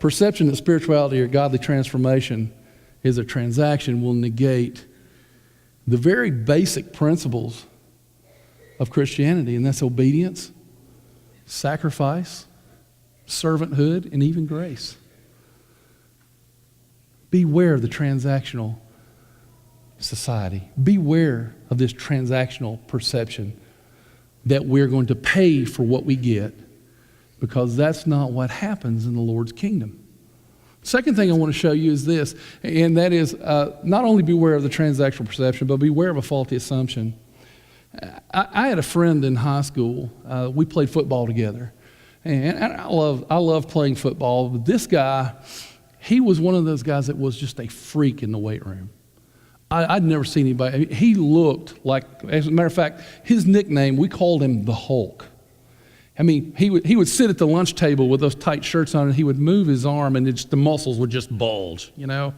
perception that spirituality or godly transformation is a transaction will negate the very basic principles of Christianity, and that's obedience, sacrifice, servanthood, and even grace. Beware of the transactional society. Beware of this transactional perception that we're going to pay for what we get, because that's not what happens in the Lord's kingdom. Second thing I want to show you is this, and that is not only beware of the transactional perception, but beware of a faulty assumption. I had a friend in high school. We played football together, and I love playing football. But this guy, he was one of those guys that was just a freak in the weight room. I'd never seen anybody. He looked like, as a matter of fact, his nickname, we called him the Hulk. I mean, he would sit at the lunch table with those tight shirts on, and he would move his arm, and the muscles would just bulge, you know.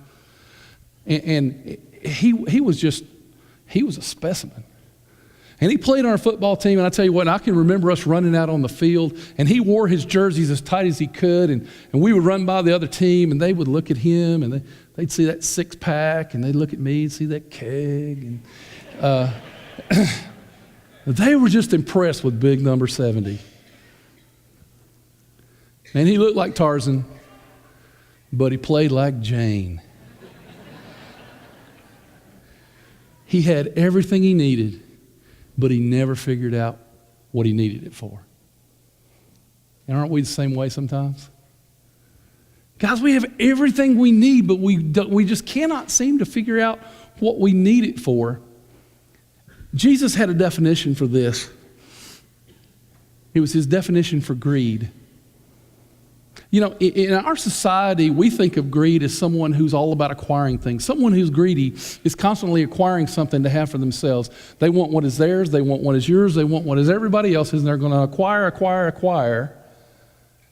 And he was a specimen. And he played on our football team, and I tell you what, I can remember us running out on the field, and he wore his jerseys as tight as he could, and we would run by the other team, and they would look at him, and they'd see that six-pack, and they'd look at me and see that keg. And they were just impressed with big number 70. And he looked like Tarzan, but he played like Jane. He had everything he needed, but he never figured out what he needed it for. And aren't we the same way sometimes? Guys, we have everything we need, but we just cannot seem to figure out what we need it for. Jesus had a definition for this. It was his definition for greed. You know, in our society, we think of greed as someone who's all about acquiring things. Someone who's greedy is constantly acquiring something to have for themselves. They want what is theirs, they want what is yours, they want what is everybody else's, and they're going to acquire,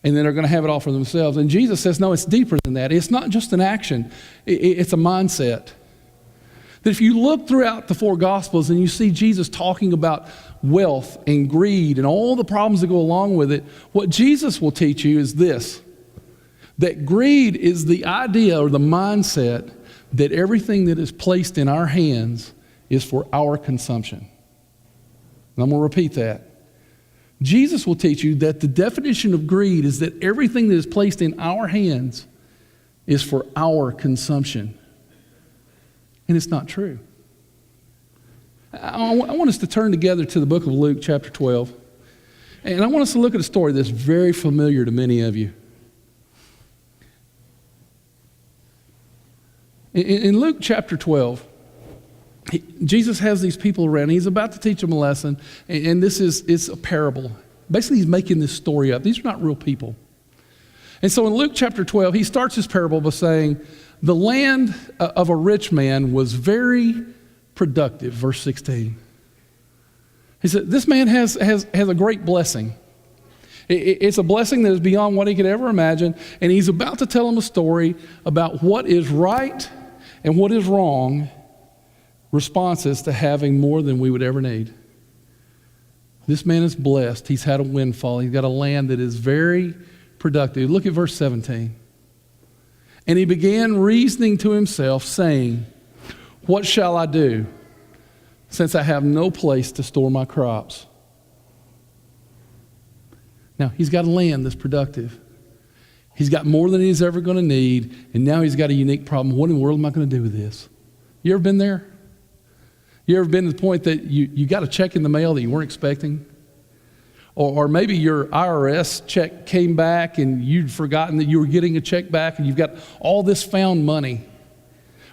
and then they're going to have it all for themselves. And Jesus says, no, it's deeper than that. It's not just an action, it's a mindset. That if you look throughout the four Gospels and you see Jesus talking about wealth and greed and all the problems that go along with it, what Jesus will teach you is this, that greed is the idea or the mindset that everything that is placed in our hands is for our consumption. And I'm going to repeat that. Jesus will teach you that the definition of greed is that everything that is placed in our hands is for our consumption. And it's not true. I want us to turn together to the book of Luke, chapter 12. And I want us to look at a story that's very familiar to many of you. In Luke chapter 12, Jesus has these people around. He's about to teach them a lesson. And it's a parable. Basically, he's making this story up. These are not real people. And so in Luke chapter 12, he starts his parable by saying, the land of a rich man was very productive, verse 16. He said, this man has a great blessing. It's a blessing that is beyond what he could ever imagine, and he's about to tell him a story about what is right and what is wrong responses to having more than we would ever need. This man is blessed. He's had a windfall. He's got a land that is very productive. Look at verse 17. And he began reasoning to himself, saying, what shall I do, since I have no place to store my crops? Now, he's got a land that's productive. He's got more than he's ever going to need, and now he's got a unique problem. What in the world am I going to do with this? You ever been there? You ever been to the point that you got a check in the mail that you weren't expecting? Or maybe your IRS check came back and you'd forgotten that you were getting a check back and you've got all this found money.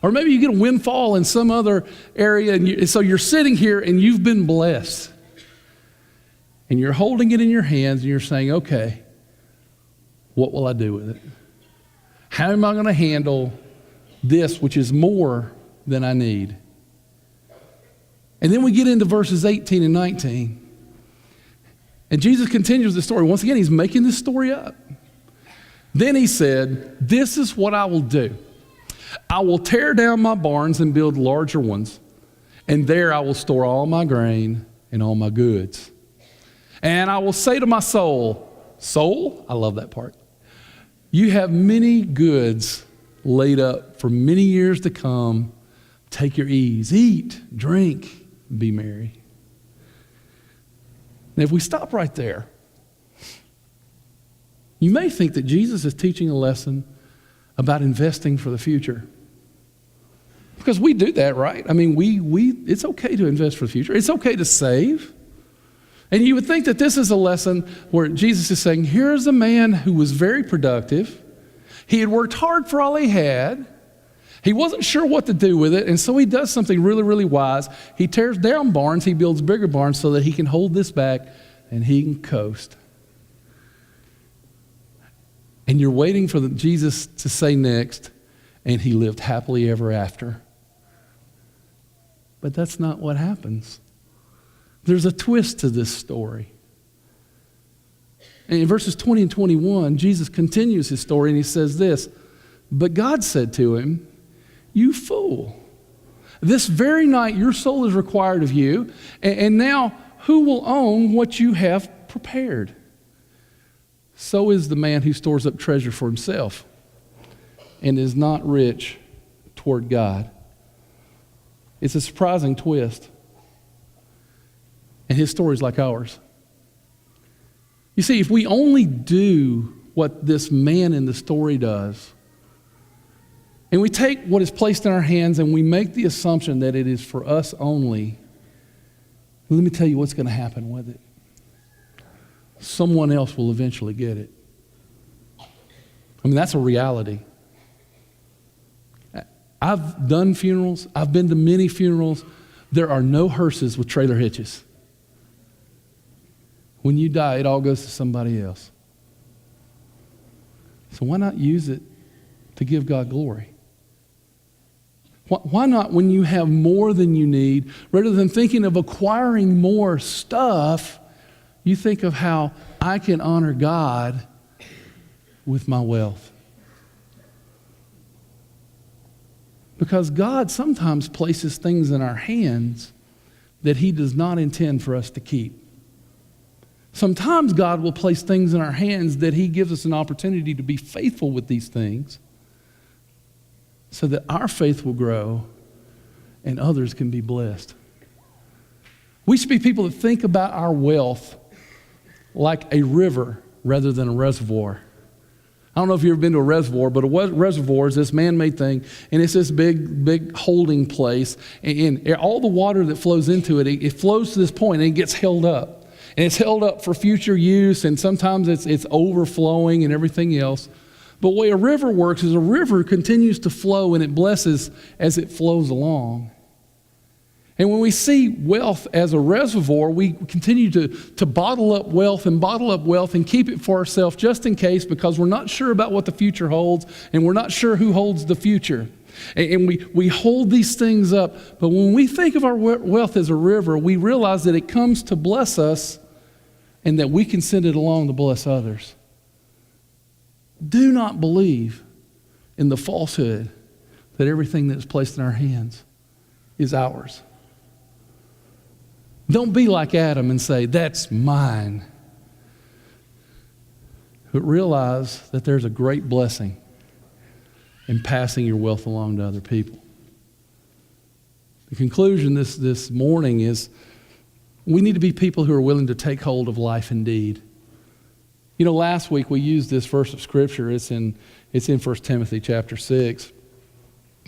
Or maybe you get a windfall in some other area and so you're sitting here and you've been blessed. And you're holding it in your hands and you're saying, okay, what will I do with it? How am I going to handle this which is more than I need? And then we get into verses 18 and 19. And Jesus continues the story. Once again, he's making this story up. Then he said, this is what I will do. I will tear down my barns and build larger ones, and there I will store all my grain and all my goods. And I will say to my soul, I love that part, You have many goods laid up for many years to come. Take your ease. Eat, drink, be merry. Now, if we stop right there, you may think that Jesus is teaching a lesson about investing for the future. Because we do that, right? I mean, it's okay to invest for the future. It's okay to save. And you would think that this is a lesson where Jesus is saying, here's a man who was very productive. He had worked hard for all he had. He wasn't sure what to do with it, and so he does something really, really wise. He tears down barns, he builds bigger barns so that he can hold this back and he can coast. And you're waiting for Jesus to say next, and he lived happily ever after. But that's not what happens. There's a twist to this story. And in verses 20 and 21, Jesus continues his story and he says this, but God said to him, you fool, this very night your soul is required of you, and now who will own what you have prepared? So is the man who stores up treasure for himself and is not rich toward God. It's a surprising twist. And his story is like ours. You see, if we only do what this man in the story does, and we take what is placed in our hands and we make the assumption that it is for us only, let me tell you what's going to happen with it. Someone else will eventually get it. I mean, that's a reality. I've done funerals. I've been to many funerals. There are no hearses with trailer hitches. When you die, it all goes to somebody else. So why not use it to give God glory? Why not, when you have more than you need, rather than thinking of acquiring more stuff, you think of how I can honor God with my wealth? Because God sometimes places things in our hands that he does not intend for us to keep. Sometimes God will place things in our hands that he gives us an opportunity to be faithful with these things so that our faith will grow and others can be blessed. We should be people that think about our wealth like a river rather than a reservoir. I don't know if you've ever been to a reservoir, but a reservoir is this man-made thing, and it's this big holding place, and all the water that flows into it, it flows to this point, and it gets held up. And it's held up for future use, and sometimes it's overflowing and everything else. But the way a river works is a river continues to flow, and it blesses as it flows along. And when we see wealth as a reservoir, we continue to bottle up wealth and keep it for ourselves just in case, because we're not sure about what the future holds, and we're not sure who holds the future. And we hold these things up. But when we think of our wealth as a river, we realize that it comes to bless us and that we can send it along to bless others. Do not believe in the falsehood that everything that's placed in our hands is ours. Don't be like Adam and say, that's mine. But realize that there's a great blessing in passing your wealth along to other people. The conclusion this morning is we need to be people who are willing to take hold of life indeed. You know, last week we used this verse of Scripture. It's in 1 Timothy chapter 6.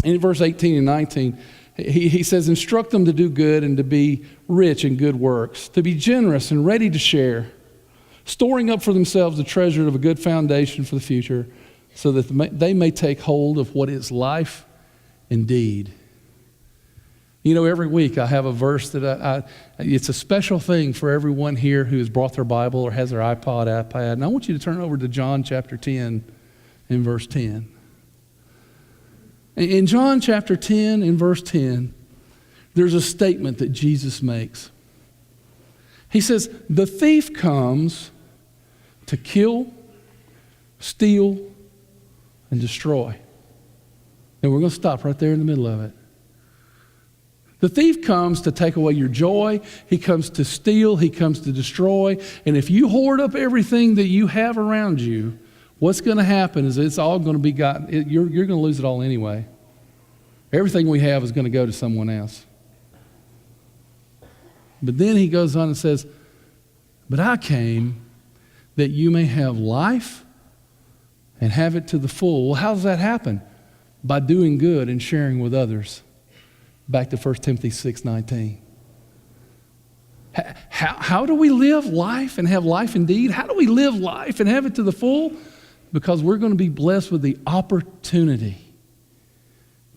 And in verse 18 and 19, he says, instruct them to do good and to be rich in good works, to be generous and ready to share, storing up for themselves the treasure of a good foundation for the future, so that they may take hold of what is life indeed. You know, every week I have a verse that it's a special thing for everyone here who has brought their Bible or has their iPad, and I want you to turn over to John chapter 10 and verse 10. In John chapter 10 and verse 10, there's a statement that Jesus makes. He says, the thief comes to kill, steal, and destroy. And we're going to stop right there in the middle of it. The thief comes to take away your joy. He comes to steal. He comes to destroy. And if you hoard up everything that you have around you, what's going to happen is it's all going to be you're going to lose it all anyway. Everything we have is going to go to someone else. But then he goes on and says, but I came that you may have life and have it to the full. Well, how does that happen? By doing good and sharing with others. Back to 1 Timothy 6:19. How do we live life and have life indeed? How do we live life and have it to the full? Because we're going to be blessed with the opportunity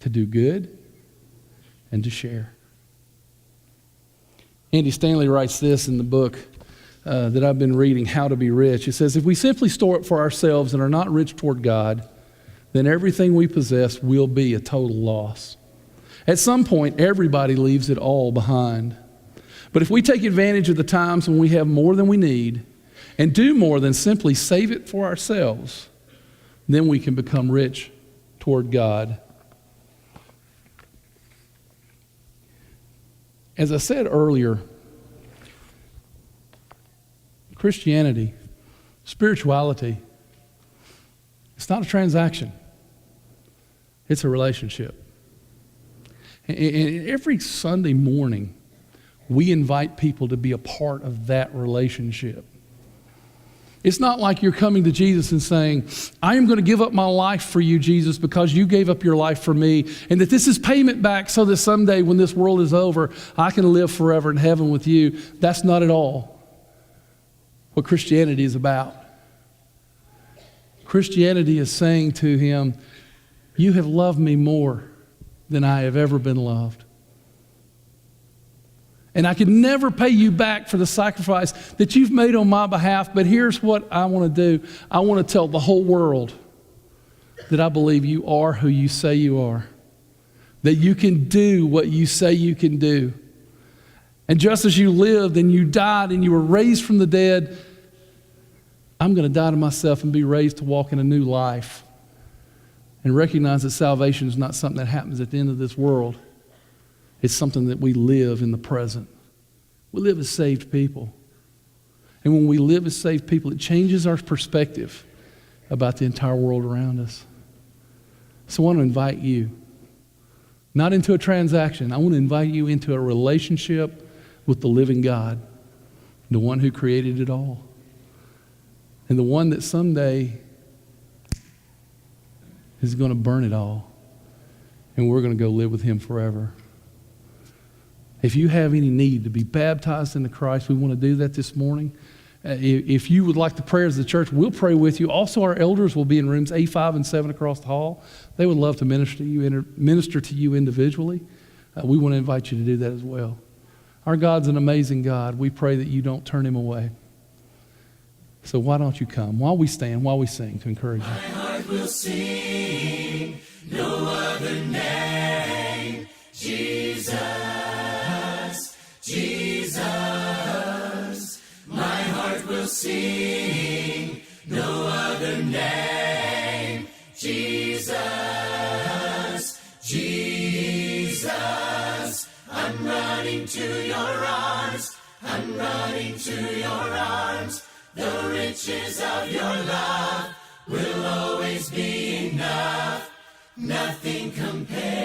to do good and to share. Andy Stanley writes this in the book that I've been reading, How to Be Rich. It says, if we simply store up for ourselves and are not rich toward God, then everything we possess will be a total loss. At some point, everybody leaves it all behind. But if we take advantage of the times when we have more than we need and do more than simply save it for ourselves, then we can become rich toward God. As I said earlier, Christianity, spirituality, it's not a transaction. It's a relationship. And every Sunday morning, we invite people to be a part of that relationship. It's not like you're coming to Jesus and saying, I am going to give up my life for you, Jesus, because you gave up your life for me, and that this is payment back so that someday when this world is over, I can live forever in heaven with you. That's not at all what Christianity is about. Christianity is saying to him, you have loved me more than I have ever been loved. And I can never pay you back for the sacrifice that you've made on my behalf, but here's what I want to do. I want to tell the whole world that I believe you are who you say you are, that you can do what you say you can do. And just as you lived and you died and you were raised from the dead, I'm going to die to myself and be raised to walk in a new life and recognize that salvation is not something that happens at the end of this world. It's something that we live in the present. We live as saved people. And when we live as saved people, it changes our perspective about the entire world around us. So I want to invite you, not into a transaction. I want to invite you into a relationship with the living God, the one who created it all, and the one that someday is going to burn it all, and we're going to go live with him forever. If you have any need to be baptized into Christ, we want to do that this morning. If you would like the prayers of the church, we'll pray with you. Also, our elders will be in rooms A5 and 7 across the hall. They would love to minister to you individually. We want to invite you to do that as well. Our God's an amazing God. We pray that you don't turn him away. So why don't you come while we stand, while we sing to encourage you. My heart will sing, no other name, Jesus, Jesus. My heart will sing, no other name, Jesus, Jesus. I'm running to your arms, I'm running to your arms. The riches of your love will always be enough. Nothing compares.